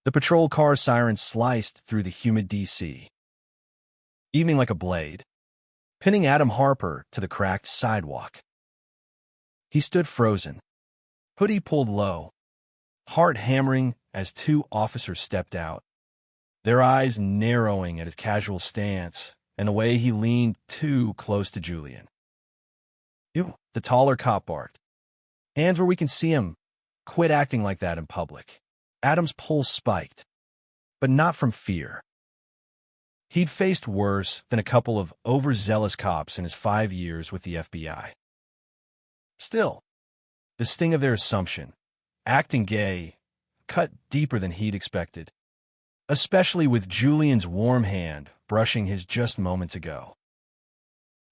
The patrol car siren sliced through the humid D.C. evening like a blade, pinning Adam Harper to the cracked sidewalk. He stood frozen, hoodie pulled low, heart hammering as two officers stepped out, their eyes narrowing at his casual stance and the way he leaned too close to Julian. "You," the taller cop barked. "Hands where we can see him. Quit acting like that in public." Adam's pulse spiked, but not from fear. He'd faced worse than a couple of overzealous cops in his 5 years with the FBI. Still, the sting of their assumption, acting gay, cut deeper than he'd expected, especially with Julian's warm hand brushing his just moments ago.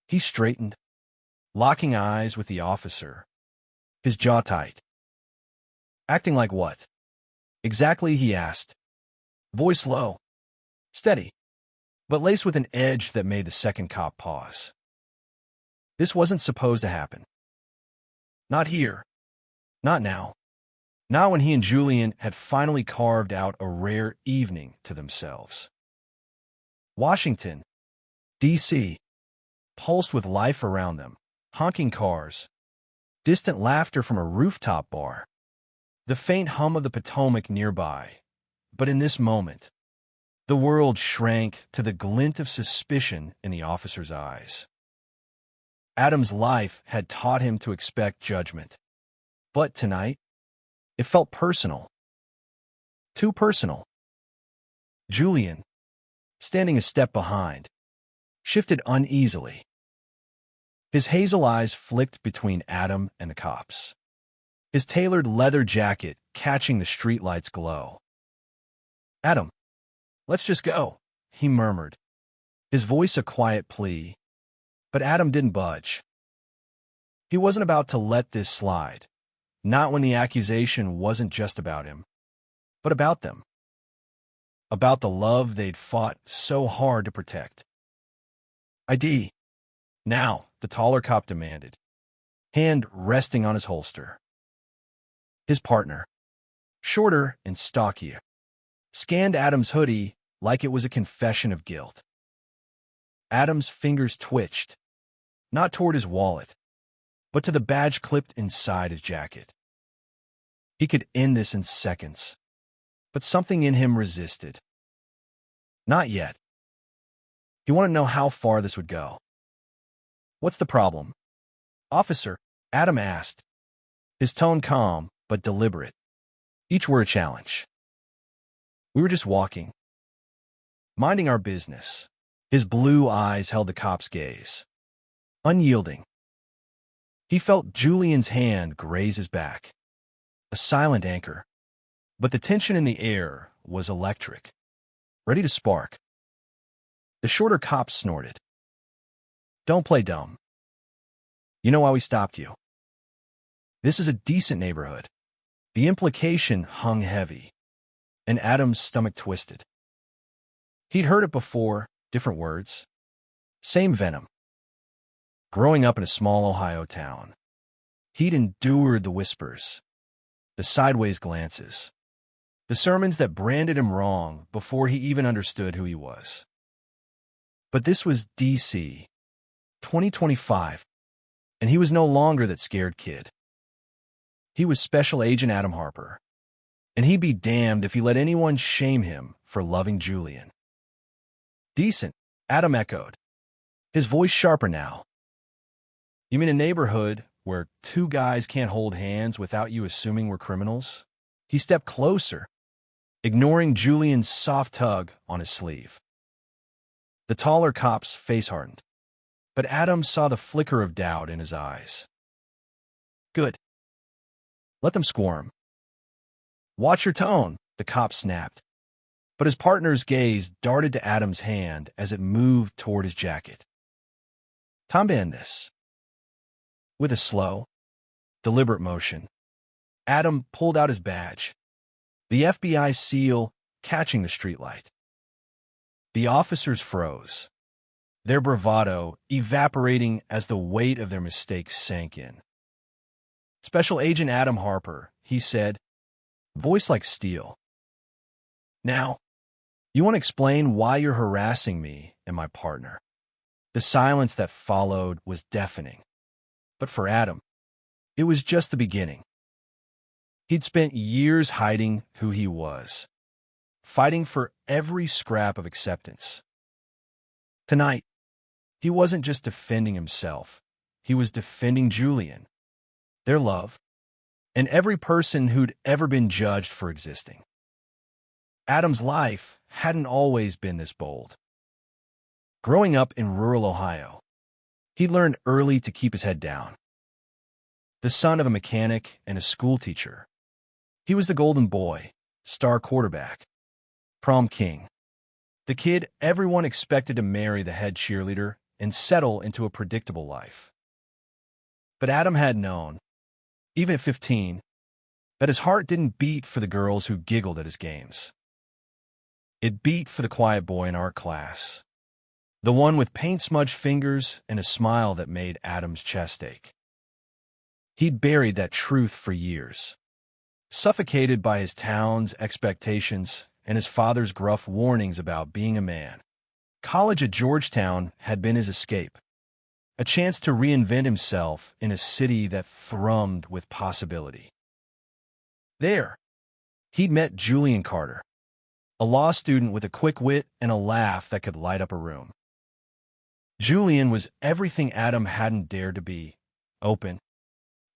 He straightened, locking eyes with the officer, his jaw tight. "Acting like what?" "Exactly," he asked, voice low, steady, but laced with an edge that made the second cop pause. This wasn't supposed to happen. Not here. Not now. Not when he and Julian had finally carved out a rare evening to themselves. Washington, D.C., pulsed with life around them, honking cars, distant laughter from a rooftop bar, the faint hum of the Potomac nearby. But in this moment, the world shrank to the glint of suspicion in the officer's eyes. Adam's life had taught him to expect judgment. But tonight, it felt personal. Too personal. Julian, standing a step behind, shifted uneasily. His hazel eyes flicked between Adam and the cops, his tailored leather jacket catching the streetlight's glow. "Adam, let's just go," he murmured, his voice a quiet plea. But Adam didn't budge. He wasn't about to let this slide, not when the accusation wasn't just about him, but about them. About the love they'd fought so hard to protect. "ID. Now," the taller cop demanded, hand resting on his holster. His partner, shorter and stockier, scanned Adam's hoodie like it was a confession of guilt. Adam's fingers twitched, not toward his wallet, but to the badge clipped inside his jacket. He could end this in seconds, but something in him resisted. Not yet. He wanted to know how far this would go. "What's the problem, officer?" Adam asked, his tone calm but deliberate, each word a challenge. "We were just walking, minding our business." His blue eyes held the cop's gaze, unyielding. He felt Julian's hand graze his back, a silent anchor, but the tension in the air was electric, ready to spark. The shorter cop snorted. "Don't play dumb. You know why we stopped you. This is a decent neighborhood." The implication hung heavy, and Adam's stomach twisted. He'd heard it before, different words, same venom. Growing up in a small Ohio town, he'd endured the whispers, the sideways glances, the sermons that branded him wrong before he even understood who he was. But this was D.C., 2025, and he was no longer that scared kid. He was Special Agent Adam Harper, and he'd be damned if he let anyone shame him for loving Julian. "Decent," Adam echoed, his voice sharper now. "You mean a neighborhood where two guys can't hold hands without you assuming we're criminals?" He stepped closer, ignoring Julian's soft tug on his sleeve. The taller cop's face hardened, but Adam saw the flicker of doubt in his eyes. "Good. Let them squirm." "Watch your tone," the cop snapped, but his partner's gaze darted to Adam's hand as it moved toward his jacket. "Time to end this." With a slow, deliberate motion, Adam pulled out his badge, the FBI seal catching the streetlight. The officers froze, their bravado evaporating as the weight of their mistake sank in. "Special Agent Adam Harper," he said, voice like steel. Now, you want to explain why you're harassing me and my partner. The silence that followed was deafening. But for Adam, it was just the beginning. He'd spent years hiding who he was, fighting for every scrap of acceptance. Tonight, he wasn't just defending himself. He was defending Julian, their love, and every person who'd ever been judged for existing. Adam's life hadn't always been this bold. Growing up in rural Ohio, he learned early to keep his head down. The son of a mechanic and a schoolteacher, he was the golden boy, star quarterback, prom king. The kid everyone expected to marry the head cheerleader and settle into a predictable life. But Adam had known, even at 15, that his heart didn't beat for the girls who giggled at his games. It beat for the quiet boy in our class, the one with paint-smudged fingers and a smile that made Adam's chest ache. He'd buried that truth for years, suffocated by his town's expectations and his father's gruff warnings about being a man. College at Georgetown had been his escape, a chance to reinvent himself in a city that thrummed with possibility. There, he'd met Julian Carter, a law student with a quick wit and a laugh that could light up a room. Julian was everything Adam hadn't dared to be: open,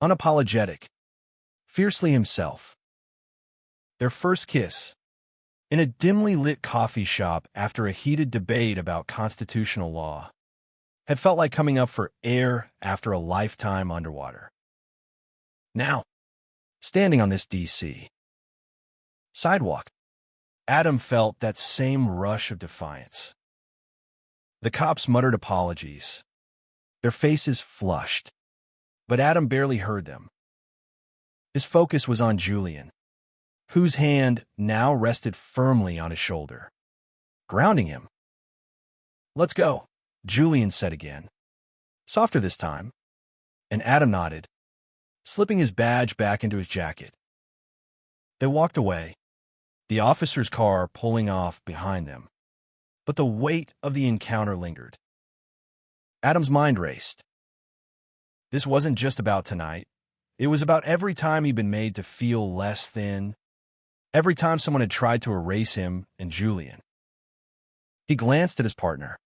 unapologetic, fiercely himself. Their first kiss, in a dimly lit coffee shop after a heated debate about constitutional law, had felt like coming up for air after a lifetime underwater. Now, standing on this D.C. sidewalk, Adam felt that same rush of defiance. The cops muttered apologies, their faces flushed, but Adam barely heard them. His focus was on Julian, whose hand now rested firmly on his shoulder, grounding him. "Let's go," Julian said again, softer this time, and Adam nodded, slipping his badge back into his jacket. They walked away, the officer's car pulling off behind them, but the weight of the encounter lingered. Adam's mind raced. This wasn't just about tonight. It was about every time he'd been made to feel less than, every time someone had tried to erase him and Julian. He glanced at his partner,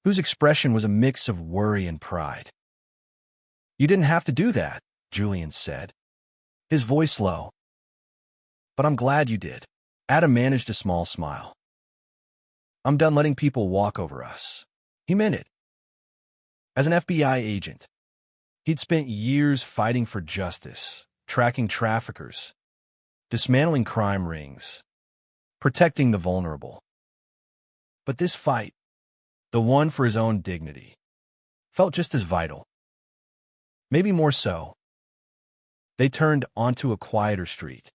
whose expression was a mix of worry and pride. "You didn't have to do that," Julian said, his voice low. "But I'm glad you did." Adam managed a small smile. "I'm done letting people walk over us." He meant it. As an FBI agent, he'd spent years fighting for justice, tracking traffickers, dismantling crime rings, protecting the vulnerable. But this fight, the one for his own dignity, felt just as vital. Maybe more so. They turned onto a quieter street,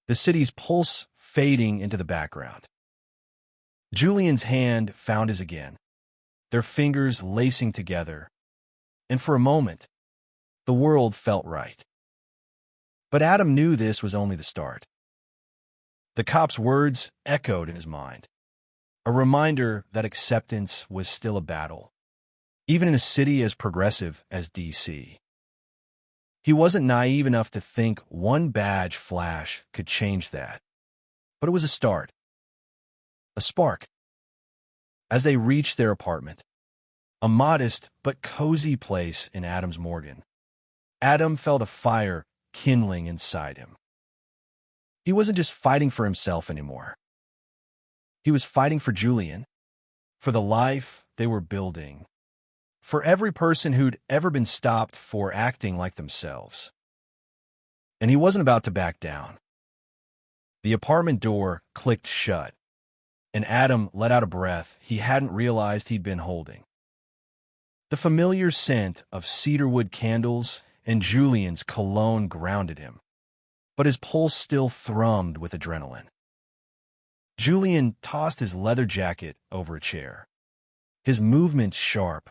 the city's pulse fading into the background. Julian's hand found his again, their fingers lacing together, and for a moment, the world felt right. But Adam knew this was only the start. The cop's words echoed in his mind, a reminder that acceptance was still a battle, even in a city as progressive as D.C. He wasn't naive enough to think one badge flash could change that, but it was a start, a spark. As they reached their apartment, a modest but cozy place in Adam's Morgan, Adam felt a fire kindling inside him. He wasn't just fighting for himself anymore. He was fighting for Julian, for the life they were building, for every person who'd ever been stopped for acting like themselves. And he wasn't about to back down. The apartment door clicked shut, and Adam let out a breath he hadn't realized he'd been holding. The familiar scent of cedarwood candles and Julian's cologne grounded him, but his pulse still thrummed with adrenaline. Julian tossed his leather jacket over a chair, his movements sharp,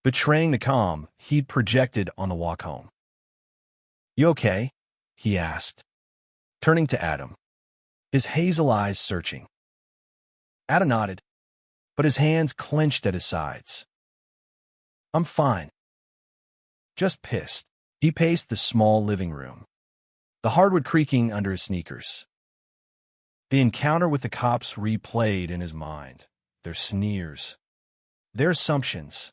betraying the calm he'd projected on the walk home. "You okay?" he asked, turning to Adam, his hazel eyes searching. Adam nodded, but his hands clenched at his sides. I'm fine. Just pissed. He paced the small living room, the hardwood creaking under his sneakers. The encounter with the cops replayed in his mind, their sneers, their assumptions,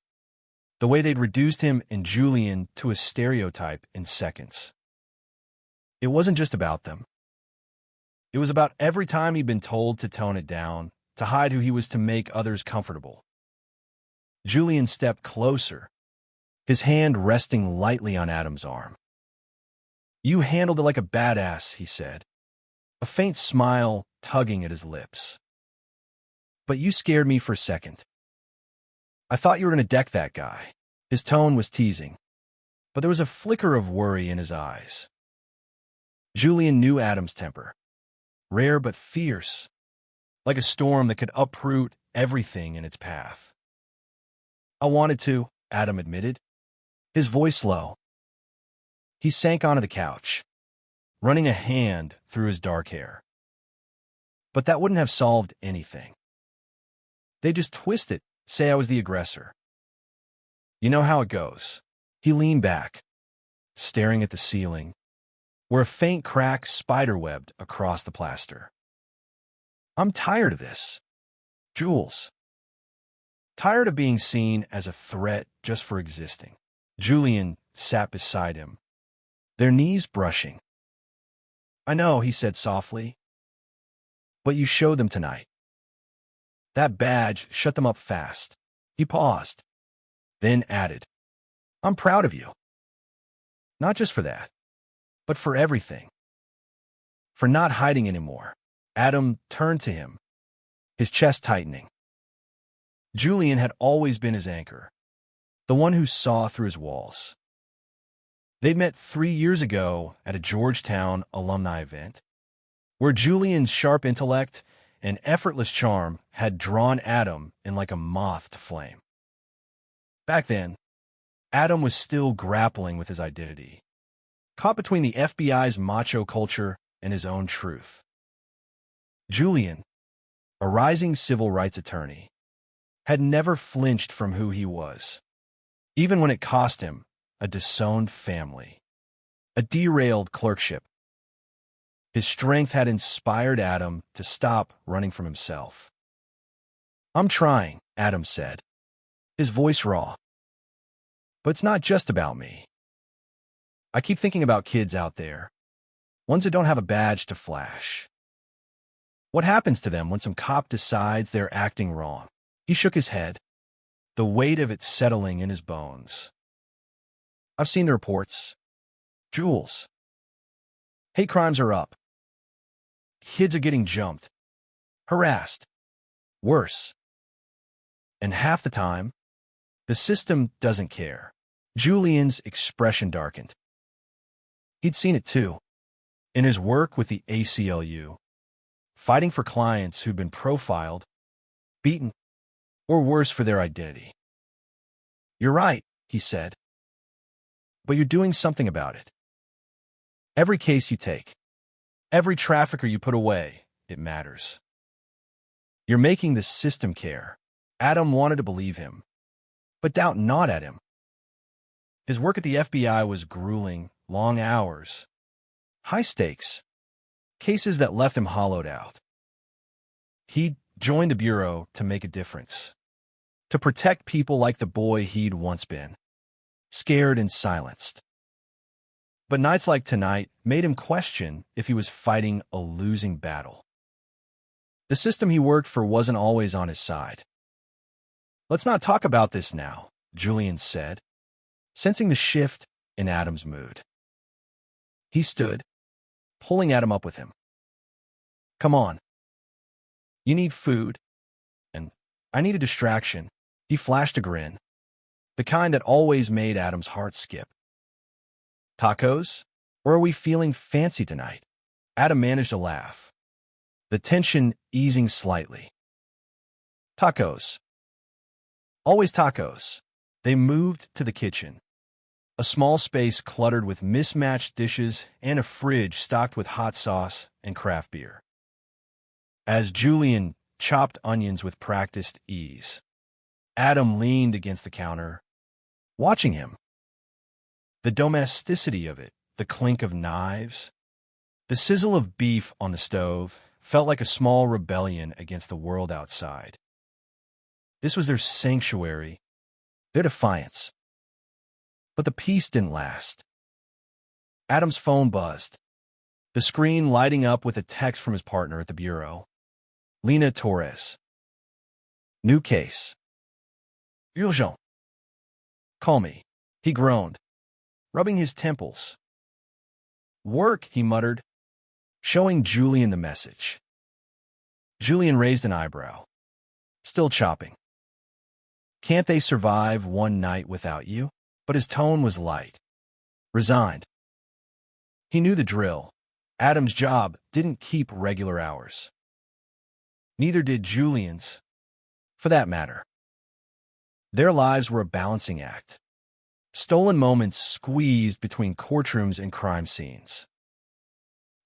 the way they'd reduced him and Julian to a stereotype in seconds. It wasn't just about them. It was about every time he'd been told to tone it down, to hide who he was to make others comfortable. Julian stepped closer, his hand resting lightly on Adam's arm. You handled it like a badass, he said, a faint smile tugging at his lips. But you scared me for a second. I thought you were going to deck that guy. His tone was teasing, but there was a flicker of worry in his eyes. Julian knew Adam's temper, rare but fierce, like a storm that could uproot everything in its path. I wanted to, Adam admitted, his voice low. He sank onto the couch, running a hand through his dark hair. But that wouldn't have solved anything. They just twist it, say I was the aggressor. You know how it goes. He leaned back, staring at the ceiling, where a faint crack spiderwebbed across the plaster. I'm tired of this, Jules. Tired of being seen as a threat just for existing. Julian sat beside him, their knees brushing. I know, he said softly, but you showed them tonight. That badge shut them up fast. He paused, then added, I'm proud of you. Not just for that, but for everything. For not hiding anymore. Adam turned to him, his chest tightening. Julian had always been his anchor, the one who saw through his walls. They'd met 3 years ago at a Georgetown alumni event, where Julian's sharp intellect and effortless charm had drawn Adam in like a moth to flame. Back then, Adam was still grappling with his identity, caught between the FBI's macho culture and his own truth. Julian, a rising civil rights attorney, had never flinched from who he was, even when it cost him a disowned family, a derailed clerkship. His strength had inspired Adam to stop running from himself. I'm trying, Adam said, his voice raw. But it's not just about me. I keep thinking about kids out there, ones that don't have a badge to flash. What happens to them when some cop decides they're acting wrong? He shook his head, the weight of it settling in his bones. I've seen the reports. Jules. Hate crimes are up. Kids are getting jumped, harassed, worse. And half the time, the system doesn't care. Julian's expression darkened. He'd seen it too, in his work with the ACLU, fighting for clients who'd been profiled, beaten, or worse for their identity. You're right, he said. But you're doing something about it. Every case you take, every trafficker you put away, it matters. You're making the system care. Adam wanted to believe him, but doubt gnawed at him. His work at the FBI was grueling, long hours, high stakes, cases that left him hollowed out. He joined the Bureau to make a difference, to protect people like the boy he'd once been, scared and silenced. But nights like tonight made him question if he was fighting a losing battle. The system he worked for wasn't always on his side. Let's not talk about this now, Julian said, sensing the shift in Adam's mood. He stood, pulling Adam up with him. Come on. You need food, and I need a distraction. He flashed a grin, the kind that always made Adam's heart skip. Tacos? Or are we feeling fancy tonight? Adam managed a laugh, the tension easing slightly. Tacos. Always tacos. They moved to the kitchen, a small space cluttered with mismatched dishes and a fridge stocked with hot sauce and craft beer. As Julian chopped onions with practiced ease, Adam leaned against the counter, watching him. The domesticity of it, the clink of knives, the sizzle of beef on the stove, felt like a small rebellion against the world outside. This was their sanctuary, their defiance. But the peace didn't last. Adam's phone buzzed, the screen lighting up with a text from his partner at the bureau. Lena Torres. New case. Urgent. Call me. He groaned, rubbing his temples. Work, he muttered, showing Julian the message. Julian raised an eyebrow, still chopping. Can't they survive one night without you? But his tone was light, resigned. He knew the drill. Adam's job didn't keep regular hours. Neither did Julian's, for that matter. Their lives were a balancing act. Stolen moments squeezed between courtrooms and crime scenes.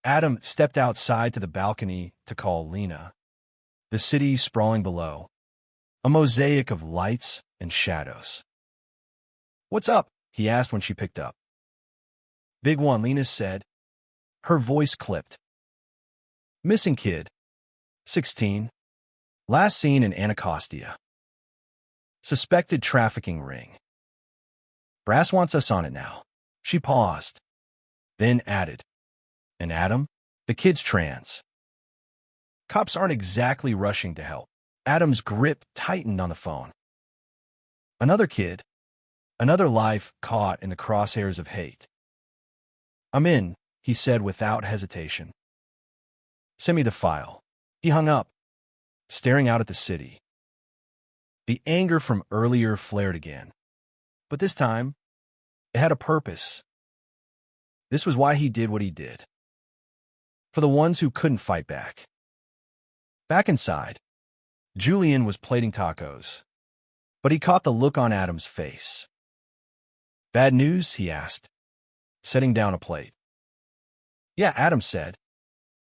Adam stepped outside to the balcony to call Lena. The city sprawling below, a mosaic of lights and shadows. "What's up?" he asked when she picked up. "Big one," Lena said. Her voice clipped. "Missing kid. 16. Last seen in Anacostia. Suspected trafficking ring. Brass wants us on it now." She paused, then added, "And Adam? The kid's trans." Cops aren't exactly rushing to help. Adam's grip tightened on the phone. Another kid, another life caught in the crosshairs of hate. "I'm in," he said without hesitation. "Send me the file." He hung up, staring out at the city. The anger from earlier flared again, but this time, it had a purpose. This was why he did what he did. For the ones who couldn't fight back. Back inside, Julian was plating tacos, but he caught the look on Adam's face. "Bad news?" he asked, setting down a plate. "Yeah," Adam said,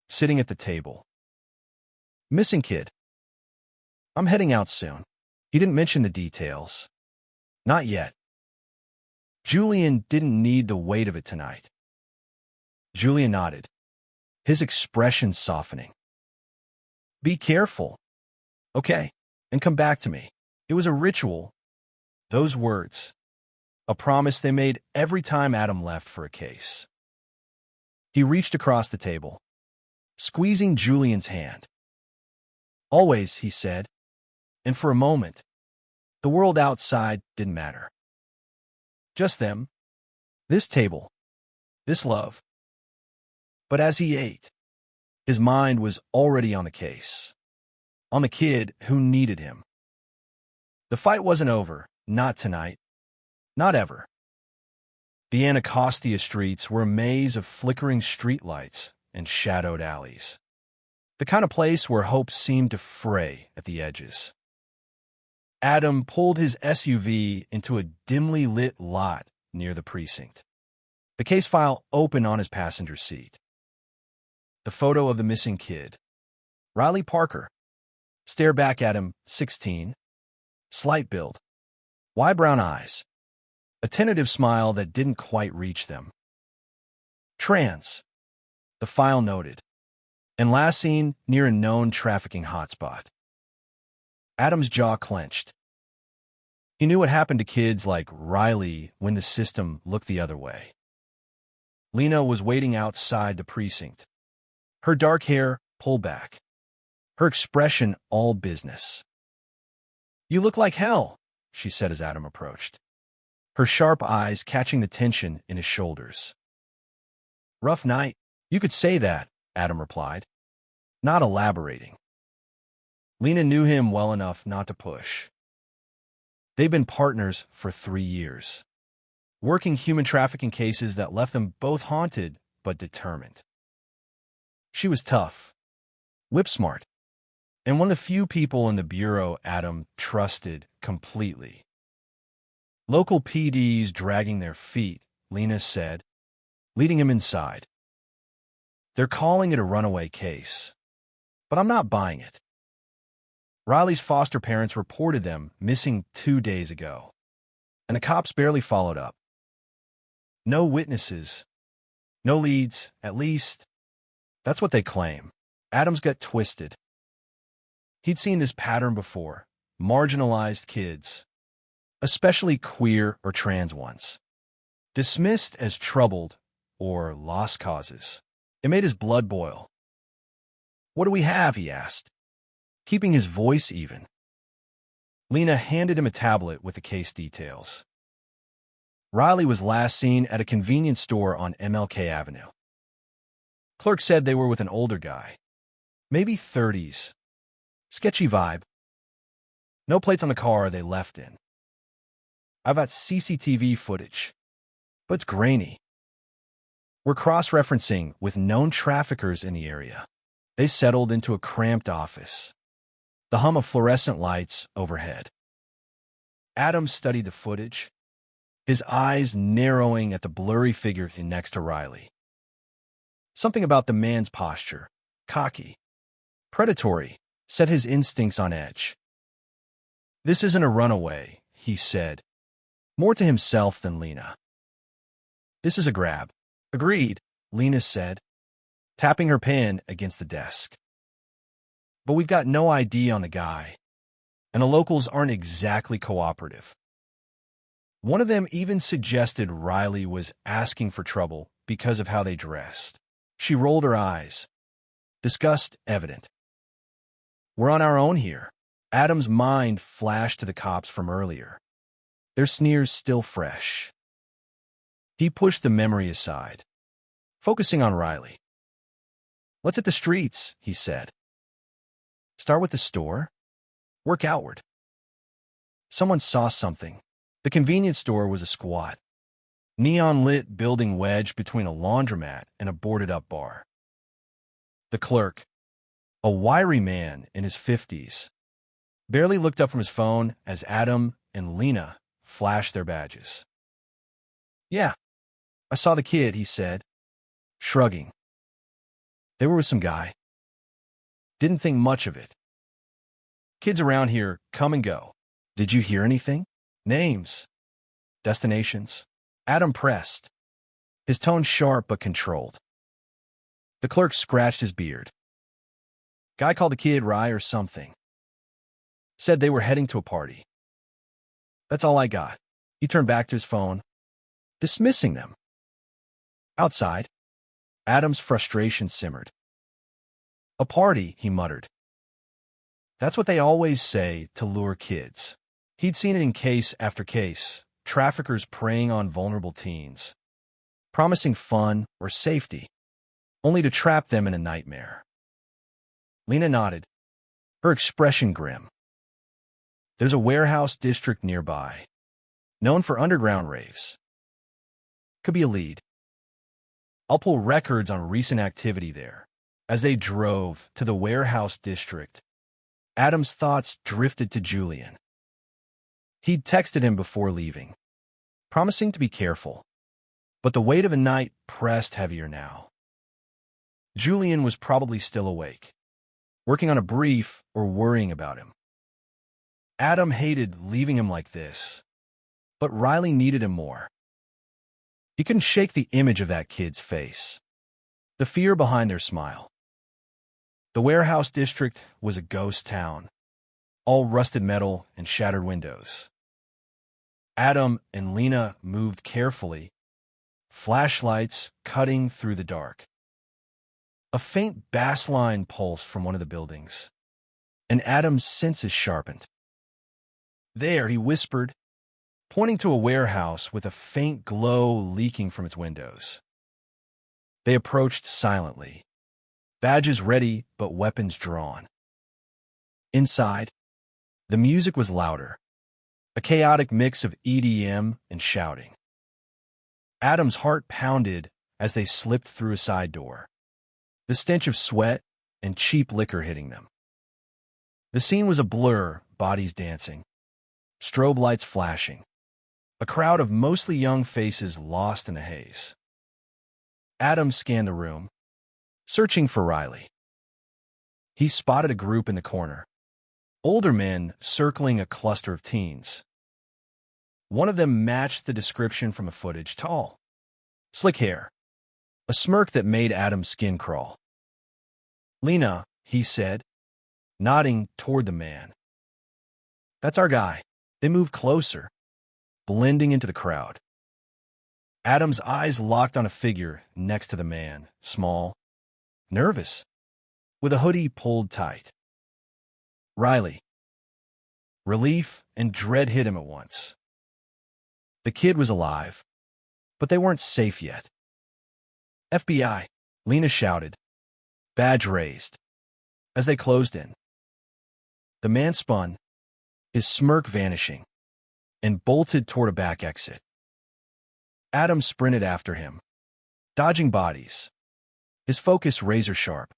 sitting at the table. "Missing kid. I'm heading out soon." He didn't mention the details. Not yet. Julian didn't need the weight of it tonight. Julian nodded, his expression softening. "Be careful. Okay, and come back to me." It was a ritual. Those words. A promise they made every time Adam left for a case. He reached across the table, squeezing Julian's hand. "Always," he said, and for a moment, the world outside didn't matter. Just them, this table, this love. But as he ate, his mind was already on the case, on the kid who needed him. The fight wasn't over, not tonight, not ever. The Anacostia streets were a maze of flickering streetlights and shadowed alleys, the kind of place where hope seemed to fray at the edges. Adam pulled his SUV into a dimly lit lot near the precinct, the case file open on his passenger seat. The photo of the missing kid, Riley Parker, stared back at him, 16, slight build, wide brown eyes, a tentative smile that didn't quite reach them. Trans, the file noted, and last seen near a known trafficking hotspot. Adam's jaw clenched. He knew what happened to kids like Riley when the system looked the other way. Lena was waiting outside the precinct, her dark hair pulled back, her expression all business. "You look like hell," she said as Adam approached, her sharp eyes catching the tension in his shoulders. "Rough night. You could say that," Adam replied, not elaborating. Lena knew him well enough not to push. They'd been partners for 3 years, working human trafficking cases that left them both haunted but determined. She was tough, whip-smart, and one of the few people in the bureau Adam trusted completely. "Local PD's dragging their feet," Lena said, leading him inside. "They're calling it a runaway case. but I'm not buying it. Riley's foster parents reported them missing 2 days ago, and the cops barely followed up. No witnesses, no leads, at least that's what they claim. Adam's gut twisted. He'd seen this pattern before: marginalized kids, especially queer or trans ones, dismissed as troubled or lost causes. It made his blood boil. "What do we have?" he asked, keeping his voice even. Lena handed him a tablet with the case details. Riley was last seen at a convenience store on MLK Avenue. Clerk said they were with an older guy, maybe 30s. Sketchy vibe. No plates on the car they left in. I've got CCTV footage, but it's grainy. We're cross-referencing with known traffickers in the area. They settled into a cramped office, the hum of fluorescent lights overhead. Adam studied the footage, his eyes narrowing at the blurry figure next to Riley. Something about the man's posture, cocky, predatory, set his instincts on edge. "This isn't a runaway," he said, more to himself than Lena. "This is a grab." "Agreed," Lena said, tapping her pen against the desk. "But we've got no ID on the guy, and the locals aren't exactly cooperative." One of them even suggested Riley was asking for trouble because of how they dressed. She rolled her eyes, disgust evident. "We're on our own here." Adam's mind flashed to the cops from earlier, their sneers still fresh. He pushed the memory aside, focusing on Riley. "Let's hit the streets," he said. "Start with the store? Work outward." Someone saw something. The convenience store was a squat, neon-lit building wedged between a laundromat and a boarded-up bar. The clerk, a wiry man in his 50s, barely looked up from his phone as Adam and Lena flashed their badges. "Yeah, I saw the kid," he said, shrugging. "They were with some guy. Didn't think much of it. Kids around here come and go." "Did you hear anything? Names? Destinations?" Adam pressed, his tone sharp but controlled. The clerk scratched his beard. "Guy called the kid Rye or something. Said they were heading to a party. That's all I got." He turned back to his phone, dismissing them. Outside, Adam's frustration simmered. "A party," he muttered. That's what they always say to lure kids. He'd seen it in case after case, traffickers preying on vulnerable teens, promising fun or safety, only to trap them in a nightmare. Lena nodded, her expression grim. "There's a warehouse district nearby, known for underground raves. Could be a lead. I'll pull records on recent activity there." As they drove to the warehouse district, Adam's thoughts drifted to Julian. He'd texted him before leaving, promising to be careful, but the weight of the night pressed heavier now. Julian was probably still awake, working on a brief or worrying about him. Adam hated leaving him like this, but Riley needed him more. He couldn't shake the image of that kid's face, the fear behind their smile. The warehouse district was a ghost town, all rusted metal and shattered windows. Adam and Lena moved carefully, flashlights cutting through the dark. A faint bass line pulsed from one of the buildings, and Adam's senses sharpened. "There," he whispered, pointing to a warehouse with a faint glow leaking from its windows. They approached silently, badges ready but weapons drawn. Inside, the music was louder, a chaotic mix of EDM and shouting. Adam's heart pounded as they slipped through a side door, the stench of sweat and cheap liquor hitting them. The scene was a blur, bodies dancing, strobe lights flashing, a crowd of mostly young faces lost in the haze. Adam scanned the room, searching for Riley. He spotted a group in the corner. Older men circling a cluster of teens. One of them matched the description from the footage: tall, slick hair, a smirk that made Adam's skin crawl. "Lena," he said, nodding toward the man. "That's our guy." They moved closer, blending into the crowd. Adam's eyes locked on a figure next to the man, small, nervous, with a hoodie pulled tight. Riley. Relief and dread hit him at once. The kid was alive, but they weren't safe yet. "FBI," Lena shouted, badge raised, as they closed in. The man spun, his smirk vanishing, and bolted toward a back exit. Adam sprinted after him, dodging bodies, his focus razor-sharp.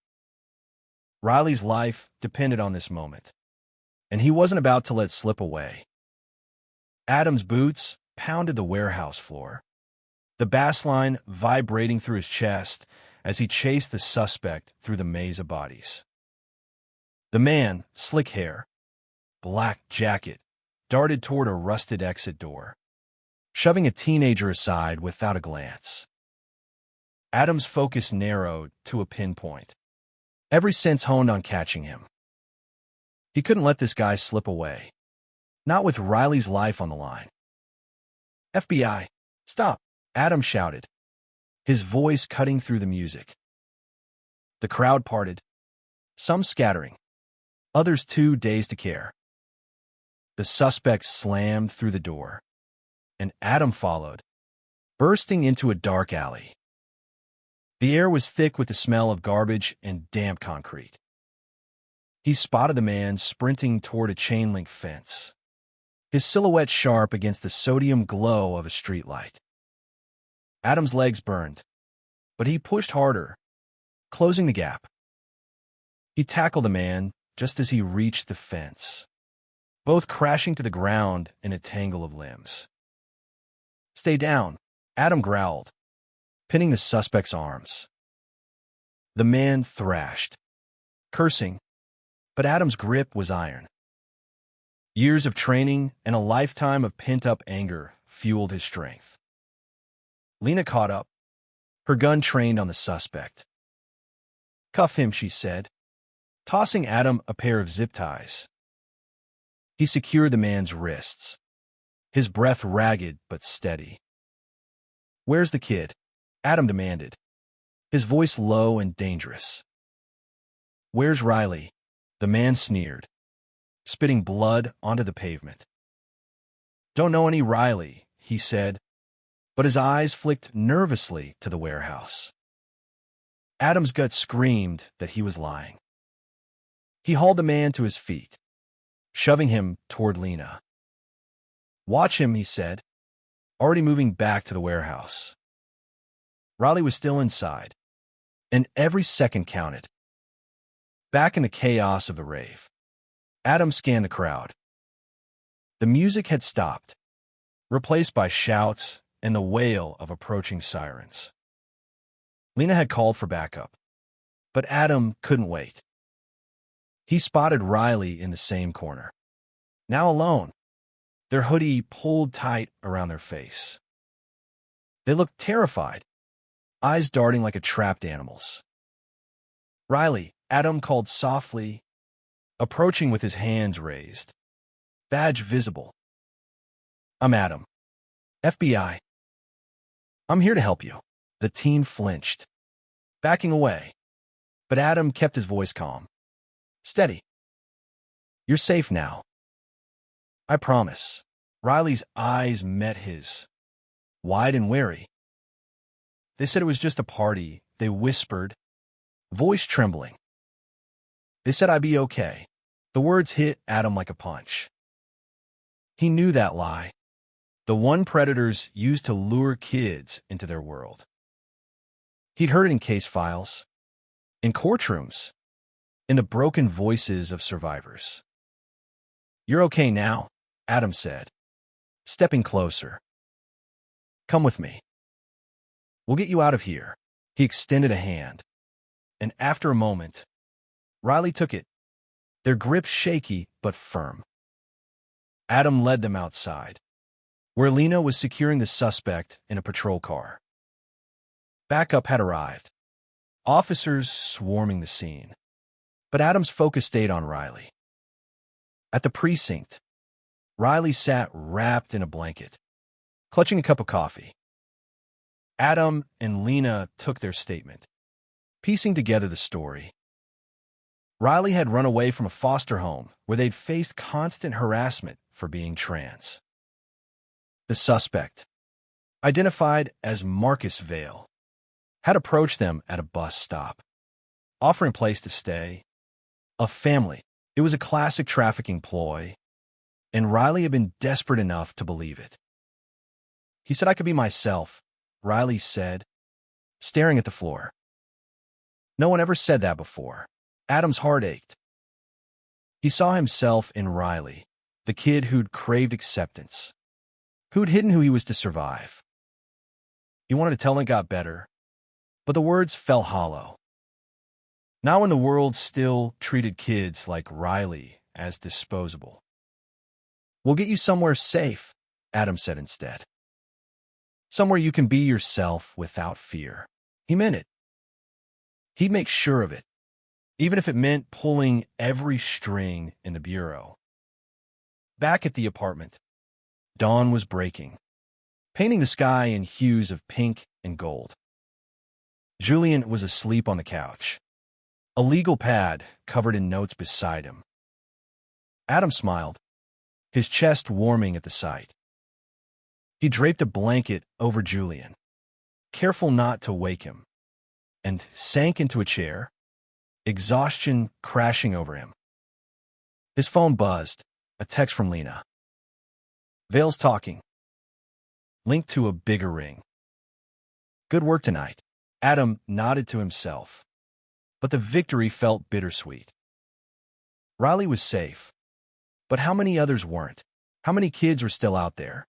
Riley's life depended on this moment, and he wasn't about to let slip away. Adam's boots pounded the warehouse floor, the bass line vibrating through his chest as he chased the suspect through the maze of bodies. The man, slick hair, black jacket, darted toward a rusted exit door, shoving a teenager aside without a glance. Adam's focus narrowed to a pinpoint, every sense honed on catching him. He couldn't let this guy slip away, not with Riley's life on the line. "FBI, stop!" Adam shouted, his voice cutting through the music. The crowd parted, some scattering, others too dazed to care. The suspect slammed through the door, and Adam followed, bursting into a dark alley. The air was thick with the smell of garbage and damp concrete. He spotted the man sprinting toward a chain-link fence, his silhouette sharp against the sodium glow of a streetlight. Adam's legs burned, but he pushed harder, closing the gap. He tackled the man just as he reached the fence, both crashing to the ground in a tangle of limbs. "Stay down," Adam growled, pinning the suspect's arms. The man thrashed, cursing, but Adam's grip was iron. Years of training and a lifetime of pent-up anger fueled his strength. Lena caught up, her gun trained on the suspect. "Cuff him," she said, tossing Adam a pair of zip ties. He secured the man's wrists, his breath ragged but steady. "Where's the kid?" Adam demanded, his voice low and dangerous. "Where's Riley?" The man sneered, spitting blood onto the pavement. "Don't know any Riley," he said, but his eyes flicked nervously to the warehouse. Adam's gut screamed that he was lying. He hauled the man to his feet, shoving him toward Lena. "Watch him," he said, already moving back to the warehouse. Riley was still inside, and every second counted. Back in the chaos of the rave, Adam scanned the crowd. The music had stopped, replaced by shouts and the wail of approaching sirens. Lena had called for backup, but Adam couldn't wait. He spotted Riley in the same corner, now alone, their hoodie pulled tight around their face. They looked terrified, eyes darting like a trapped animal's. "Riley," Adam called softly, approaching with his hands raised, badge visible. "I'm Adam. FBI. I'm here to help you." The teen flinched, backing away, but Adam kept his voice calm. "Steady. You're safe now. I promise." Riley's eyes met his, wide and wary. "They said it was just a party," they whispered, voice trembling. "They said I'd be okay." The words hit Adam like a punch. He knew that lie, the one predators used to lure kids into their world. He'd heard it in case files, in courtrooms, in the broken voices of survivors. "You're okay now," Adam said, stepping closer. "Come with me. We'll get you out of here." He extended a hand, and after a moment, Riley took it, their grip shaky but firm. Adam led them outside, where Lena was securing the suspect in a patrol car. Backup had arrived, officers swarming the scene, but Adam's focus stayed on Riley. At the precinct, Riley sat wrapped in a blanket, clutching a cup of coffee. Adam and Lena took their statement, piecing together the story. Riley had run away from a foster home where they'd faced constant harassment for being trans. The suspect, identified as Marcus Vale, had approached them at a bus stop, offering a place to stay, a family. It was a classic trafficking ploy, and Riley had been desperate enough to believe it. He said, "I could be myself," Riley said, staring at the floor. No one ever said that before. Adam's heart ached. He saw himself in Riley, the kid who'd craved acceptance, who'd hidden who he was to survive. He wanted to tell him it got better, but the words fell hollow. Not when the world still treated kids like Riley as disposable. "We'll get you somewhere safe," Adam said instead. "Somewhere you can be yourself without fear." He meant it. He'd make sure of it, even if it meant pulling every string in the bureau. Back at the apartment, dawn was breaking, painting the sky in hues of pink and gold. Julian was asleep on the couch, a legal pad covered in notes beside him. Adam smiled, his chest warming at the sight. He draped a blanket over Julian, careful not to wake him, and sank into a chair, exhaustion crashing over him. His phone buzzed, a text from Lena. "Vale's talking." Linked to a bigger ring. "Good work tonight." Adam nodded to himself, but the victory felt bittersweet. Riley was safe, but how many others weren't? How many kids were still out there,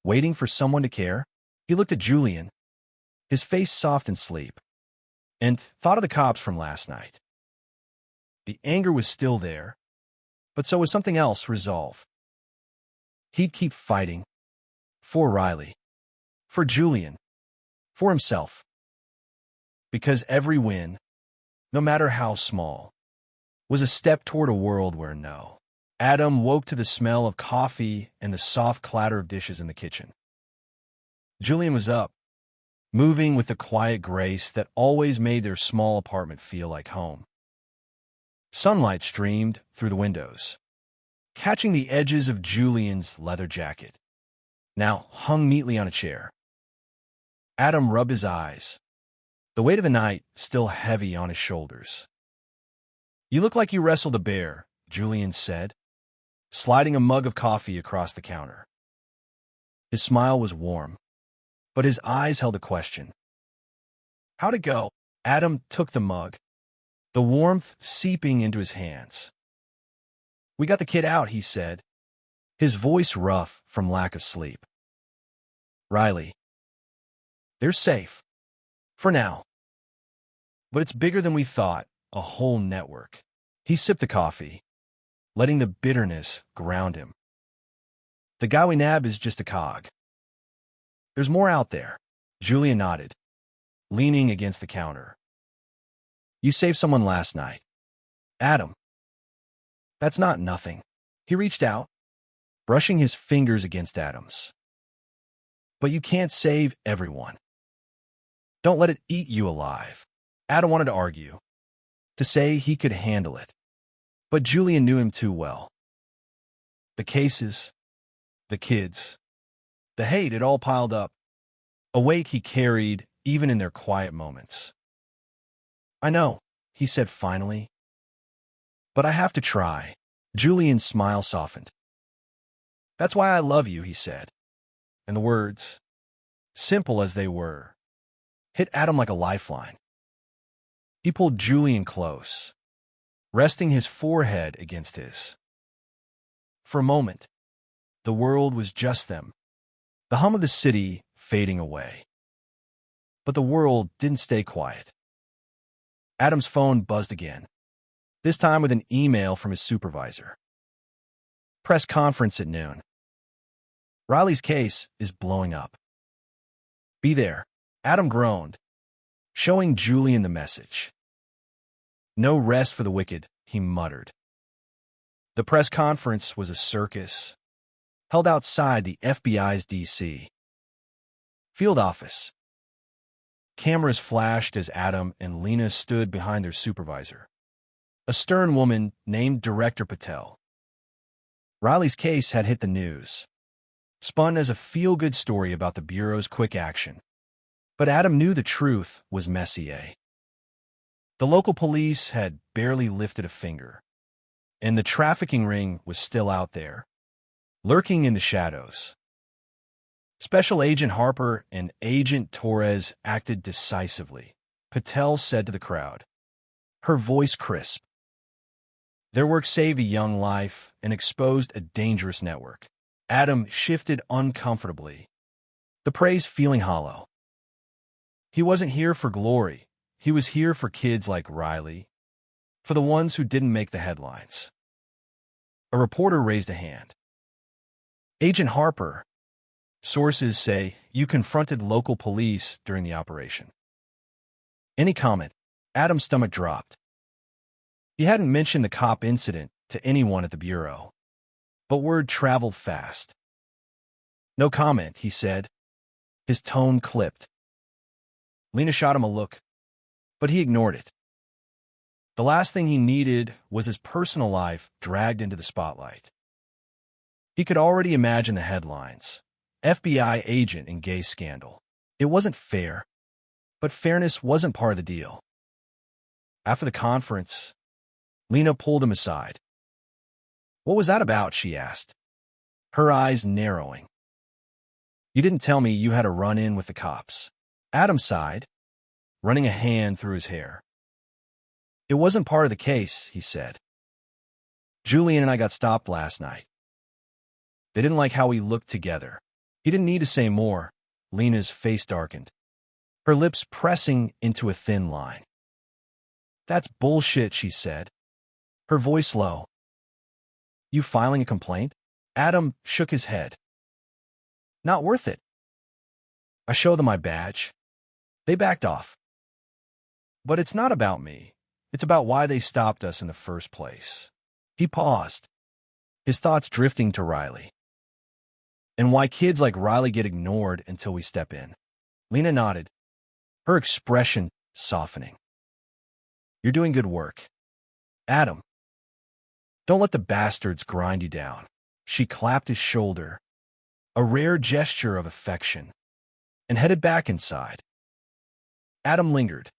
waiting for someone to care? He looked at Julian, his face soft in sleep, and thought of the cops from last night. The anger was still there, but so was something else: resolve. He'd keep fighting. For Riley. For Julian. For himself. Because every win, no matter how small, was a step toward a world where no. Adam woke to the smell of coffee and the soft clatter of dishes in the kitchen. Julian was up, moving with the quiet grace that always made their small apartment feel like home. Sunlight streamed through the windows, catching the edges of Julian's leather jacket, now hung neatly on a chair. Adam rubbed his eyes, the weight of the night still heavy on his shoulders. "You look like you wrestled a bear," Julian said, sliding a mug of coffee across the counter. His smile was warm, but his eyes held a question. "How'd it go?" Adam took the mug, the warmth seeping into his hands. "We got the kid out," he said, his voice rough from lack of sleep. "Riley, they're safe. For now. But it's bigger than we thought, a whole network." He sipped the coffee, letting the bitterness ground him. "The guy we nabbed is just a cog. There's more out there." Julian nodded, leaning against the counter. "You saved someone last night." "Adam." "That's not nothing." He reached out, brushing his fingers against Adam's. "But you can't save everyone. Don't let it eat you alive." Adam wanted to argue, to say he could handle it, but Julian knew him too well. The cases, the kids, the hate, it all piled up, a weight he carried even in their quiet moments. "I know," he said finally, "but I have to try." Julian's smile softened. "That's why I love you," he said, and the words, simple as they were, hit Adam like a lifeline. He pulled Julian close, resting his forehead against his. For a moment, the world was just them, the hum of the city fading away. But the world didn't stay quiet. Adam's phone buzzed again, this time with an email from his supervisor. Press conference at noon. Riley's case is blowing up. Be there. Adam groaned, showing Julian the message. No rest for the wicked, he muttered. The press conference was a circus, held outside the FBI's D.C. field office. Cameras flashed as Adam and Lena stood behind their supervisor, a stern woman named Director Patel. Riley's case had hit the news, spun as a feel-good story about the Bureau's quick action. But Adam knew the truth was messier. The local police had barely lifted a finger, and the trafficking ring was still out there, lurking in the shadows. Special Agent Harper and Agent Torres acted decisively, Patel said to the crowd, her voice crisp. Their work saved a young life and exposed a dangerous network. Adam shifted uncomfortably, the praise feeling hollow. He wasn't here for glory. He was here for kids like Riley, for the ones who didn't make the headlines. A reporter raised a hand. Agent Harper, sources say you confronted local police during the operation. Any comment? Adam's stomach dropped. He hadn't mentioned the cop incident to anyone at the Bureau, but word traveled fast. No comment, he said. His tone clipped. Lena shot him a look, but he ignored it. The last thing he needed was his personal life dragged into the spotlight. He could already imagine the headlines. FBI agent in gay scandal. It wasn't fair, but fairness wasn't part of the deal. After the conference, Lena pulled him aside. What was that about? She asked, her eyes narrowing. You didn't tell me you had a run-in with the cops. Adam sighed, running a hand through his hair. It wasn't part of the case, he said. Julian and I got stopped last night. They didn't like how we looked together. He didn't need to say more. Lena's face darkened, her lips pressing into a thin line. That's bullshit, she said, her voice low. You filing a complaint? Adam shook his head. Not worth it. I showed them my badge. They backed off. But it's not about me. It's about why they stopped us in the first place. He paused, his thoughts drifting to Riley. And why kids like Riley get ignored until we step in. Lena nodded, her expression softening. You're doing good work. Adam, don't let the bastards grind you down. She clapped his shoulder, a rare gesture of affection, and headed back inside. Adam lingered,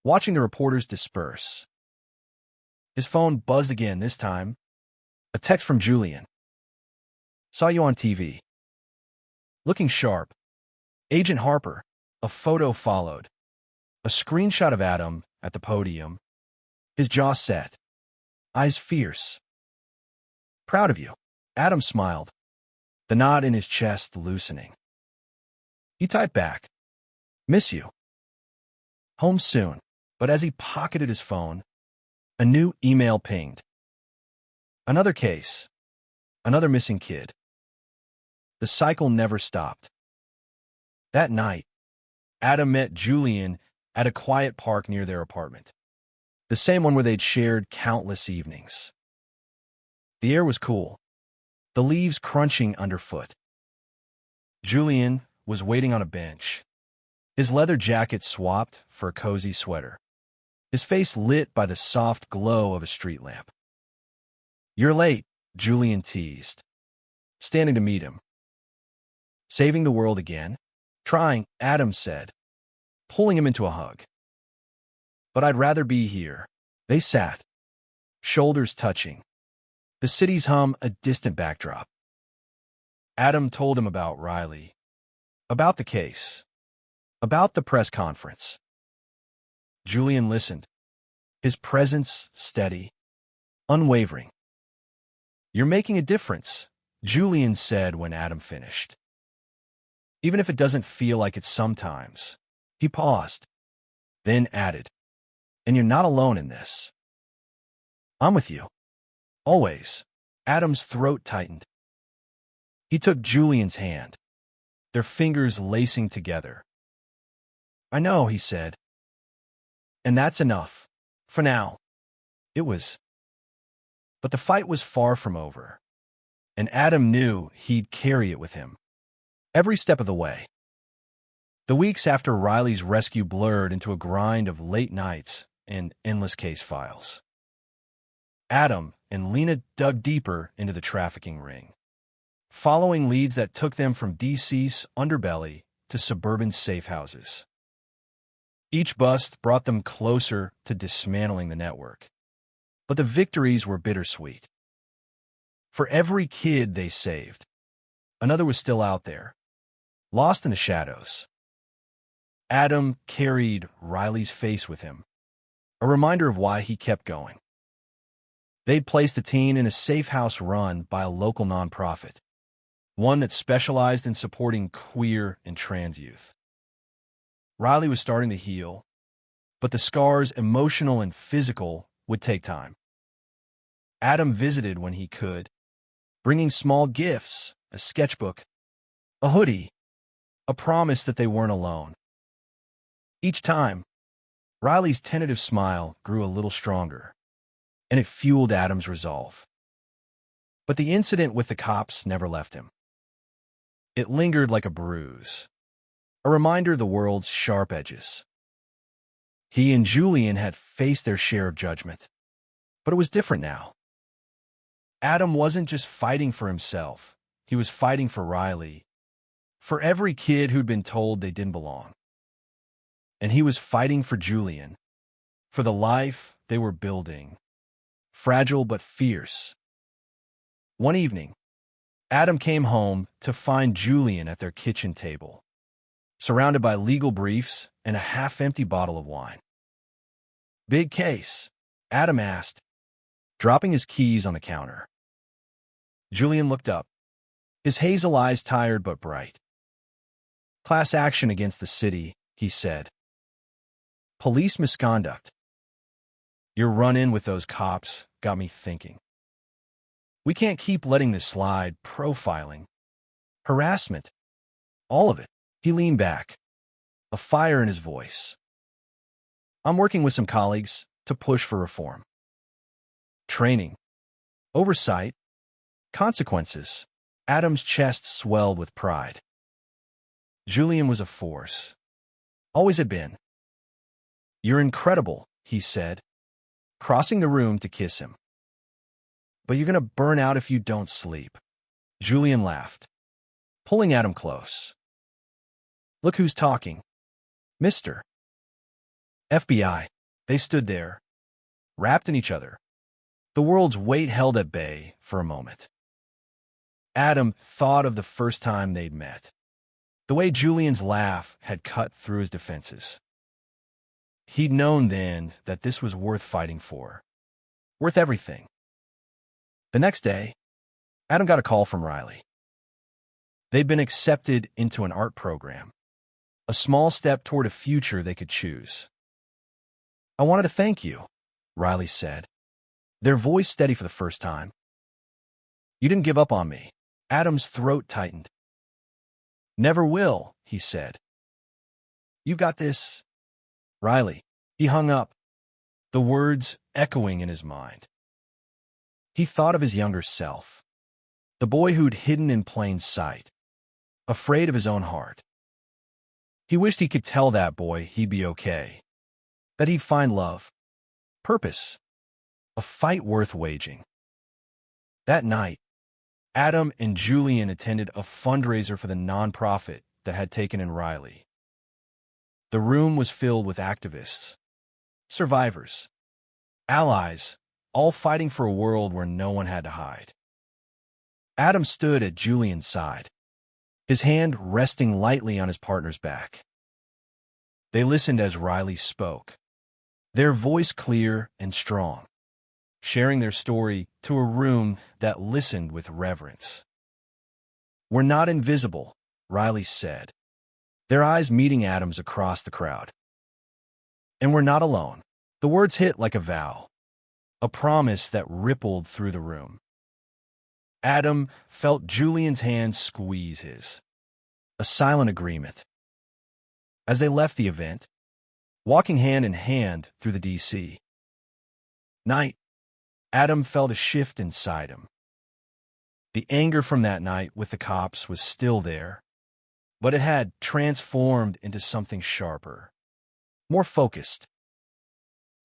watching the reporters disperse. His phone buzzed again, this time. A text from Julian. Saw you on TV. Looking sharp. Agent Harper. A photo followed. A screenshot of Adam at the podium. His jaw set. Eyes fierce. Proud of you. Adam smiled, the knot in his chest loosening. He typed back. Miss you. Home soon. But as he pocketed his phone, a new email pinged. Another case. Another missing kid. The cycle never stopped. That night, Adam met Julian at a quiet park near their apartment. The same one where they'd shared countless evenings. The air was cool, the leaves crunching underfoot. Julian was waiting on a bench, his leather jacket swapped for a cozy sweater, his face lit by the soft glow of a street lamp. You're late, Julian teased, standing to meet him. Saving the world again? Trying, Adam said, pulling him into a hug. But I'd rather be here. They sat, shoulders touching, the city's hum a distant backdrop. Adam told him about Riley, about the case, about the press conference. Julian listened, his presence steady, unwavering. You're making a difference, Julian said when Adam finished. Even if it doesn't feel like it sometimes. He paused, then added, and you're not alone in this. I'm with you. Always. Adam's throat tightened. He took Julian's hand, their fingers lacing together. I know, he said. And that's enough. For now. It was. But the fight was far from over, and Adam knew he'd carry it with him, every step of the way. The weeks after Riley's rescue blurred into a grind of late nights and endless case files. Adam and Lena dug deeper into the trafficking ring, following leads that took them from DC's underbelly to suburban safe houses. Each bust brought them closer to dismantling the network, but the victories were bittersweet. For every kid they saved, another was still out there, lost in the shadows. Adam carried Riley's face with him, a reminder of why he kept going. They'd placed the teen in a safe house run by a local nonprofit, one that specialized in supporting queer and trans youth. Riley was starting to heal, but the scars, emotional and physical, would take time. Adam visited when he could, bringing small gifts, a sketchbook, a hoodie, a promise that they weren't alone. Each time, Riley's tentative smile grew a little stronger, and it fueled Adam's resolve. But the incident with the cops never left him. It lingered like a bruise, a reminder of the world's sharp edges. He and Julian had faced their share of judgment, but it was different now. Adam wasn't just fighting for himself, he was fighting for Riley, for every kid who'd been told they didn't belong. And he was fighting for Julian, for the life they were building, fragile but fierce. One evening, Adam came home to find Julian at their kitchen table, surrounded by legal briefs and a half-empty bottle of wine. Big case, Adam asked, dropping his keys on the counter. Julian looked up, his hazel eyes tired but bright. Class action against the city, he said. Police misconduct. Your run-in with those cops got me thinking. We can't keep letting this slide. Profiling, harassment, all of it. He leaned back, a fire in his voice. I'm working with some colleagues to push for reform. Training, oversight, consequences. Adam's chest swelled with pride. Julian was a force. Always had been. You're incredible, he said, crossing the room to kiss him. But you're going to burn out if you don't sleep. Julian laughed, pulling Adam close. Look who's talking. Mr. FBI. They stood there, wrapped in each other, the world's weight held at bay for a moment. Adam thought of the first time they'd met, the way Julian's laugh had cut through his defenses. He'd known then that this was worth fighting for, worth everything. The next day, Adam got a call from Riley. They'd been accepted into an art program, a small step toward a future they could choose. I wanted to thank you, Riley said, their voice steady for the first time. You didn't give up on me. Adam's throat tightened. Never will, he said. You got this, Riley. He hung up, the words echoing in his mind. He thought of his younger self, the boy who'd hidden in plain sight, afraid of his own heart. He wished he could tell that boy he'd be okay, that he'd find love, purpose, a fight worth waging. That night, Adam and Julian attended a fundraiser for the nonprofit that had taken in Riley. The room was filled with activists, survivors, allies, all fighting for a world where no one had to hide. Adam stood at Julian's side, his hand resting lightly on his partner's back. They listened as Riley spoke, their voice clear and strong, sharing their story to a room that listened with reverence. We're not invisible, Riley said, their eyes meeting Adam's across the crowd. And we're not alone. The words hit like a vow, a promise that rippled through the room. Adam felt Julian's hand squeeze his, a silent agreement. As they left the event, walking hand in hand through the DC night, Adam felt a shift inside him. The anger from that night with the cops was still there, but it had transformed into something sharper, more focused.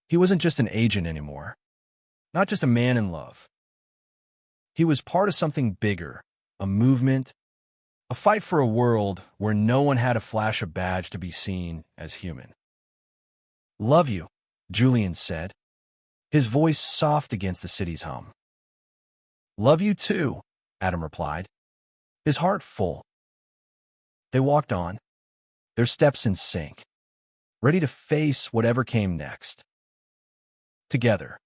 He wasn't just an agent anymore, not just a man in love. He was part of something bigger, a movement, a fight for a world where no one had to flash a badge to be seen as human. "Love you," Julian said, his voice soft against the city's hum. "Love you too," Adam replied, his heart full. They walked on, their steps in sync, ready to face whatever came next. Together.